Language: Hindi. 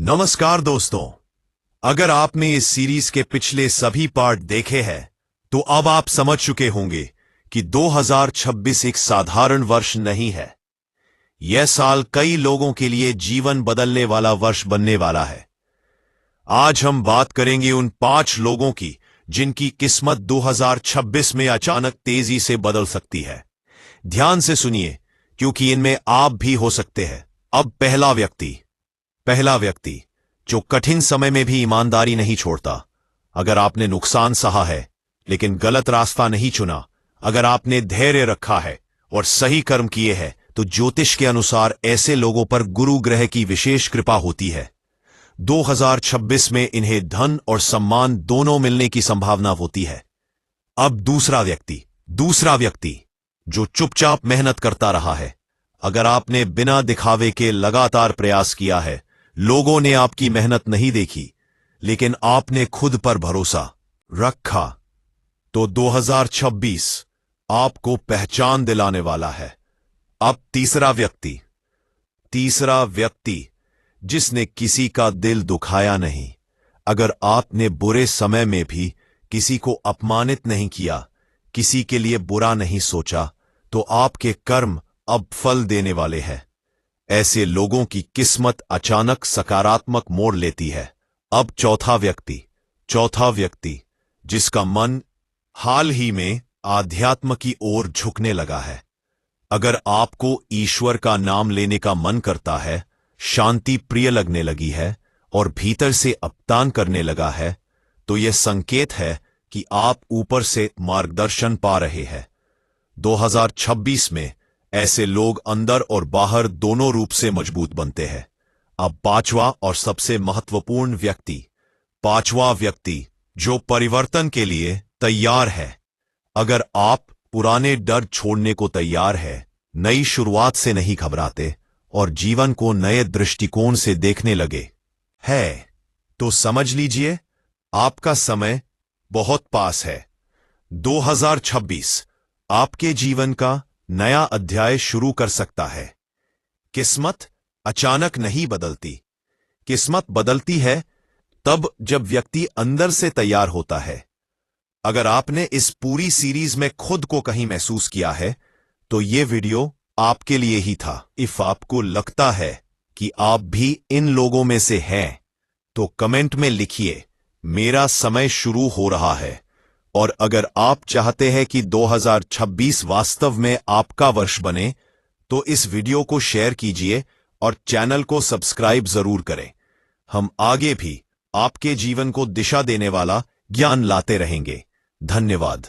नमस्कार दोस्तों, अगर आपने इस सीरीज के पिछले सभी पार्ट देखे हैं तो अब आप समझ चुके होंगे कि 2026 एक साधारण वर्ष नहीं है। यह साल कई लोगों के लिए जीवन बदलने वाला वर्ष बनने वाला है। आज हम बात करेंगे उन 5 लोगों की जिनकी किस्मत 2026 में अचानक तेजी से बदल सकती है। ध्यान से सुनिए, क्योंकि इनमें आप भी हो सकते हैं। अब पहला व्यक्ति जो कठिन समय में भी ईमानदारी नहीं छोड़ता। अगर आपने नुकसान सहा है लेकिन गलत रास्ता नहीं चुना, अगर आपने धैर्य रखा है और सही कर्म किए हैं, तो ज्योतिष के अनुसार ऐसे लोगों पर गुरु ग्रह की विशेष कृपा होती है। 2026 में इन्हें धन और सम्मान दोनों मिलने की संभावना होती है। अब दूसरा व्यक्ति जो चुपचाप मेहनत करता रहा है। अगर आपने बिना दिखावे के लगातार प्रयास किया है, लोगों ने आपकी मेहनत नहीं देखी, लेकिन आपने खुद पर भरोसा रखा, तो 2026 आपको पहचान दिलाने वाला है। अब तीसरा व्यक्ति जिसने किसी का दिल दुखाया नहीं। अगर आपने बुरे समय में भी किसी को अपमानित नहीं किया, किसी के लिए बुरा नहीं सोचा, तो आपके कर्म अब फल देने वाले हैं। ऐसे लोगों की किस्मत अचानक सकारात्मक मोड़ लेती है। अब चौथा व्यक्ति जिसका मन हाल ही में आध्यात्म की ओर झुकने लगा है। अगर आपको ईश्वर का नाम लेने का मन करता है, शांति प्रिय लगने लगी है और भीतर से अपतान करने लगा है, तो यह संकेत है कि आप ऊपर से मार्गदर्शन पा रहे हैं। 2026 में ऐसे लोग अंदर और बाहर दोनों रूप से मजबूत बनते हैं। अब पांचवा और सबसे महत्वपूर्ण व्यक्ति जो परिवर्तन के लिए तैयार है। अगर आप पुराने डर छोड़ने को तैयार है, नई शुरुआत से नहीं घबराते और जीवन को नए दृष्टिकोण से देखने लगे है, तो समझ लीजिए आपका समय बहुत पास है। 2026 आपके जीवन का नया अध्याय शुरू कर सकता है। किस्मत अचानक नहीं बदलती। किस्मत बदलती है तब जब व्यक्ति अंदर से तैयार होता है। अगर आपने इस पूरी सीरीज में खुद को कहीं महसूस किया है, तो यह वीडियो आपके लिए ही था। इफ आपको लगता है कि आप भी इन लोगों में से हैं, तो कमेंट में लिखिए, मेरा समय शुरू हो रहा है। और अगर आप चाहते हैं कि 2026 वास्तव में आपका वर्ष बने, तो इस वीडियो को शेयर कीजिए और चैनल को सब्सक्राइब जरूर करें। हम आगे भी आपके जीवन को दिशा देने वाला ज्ञान लाते रहेंगे। धन्यवाद।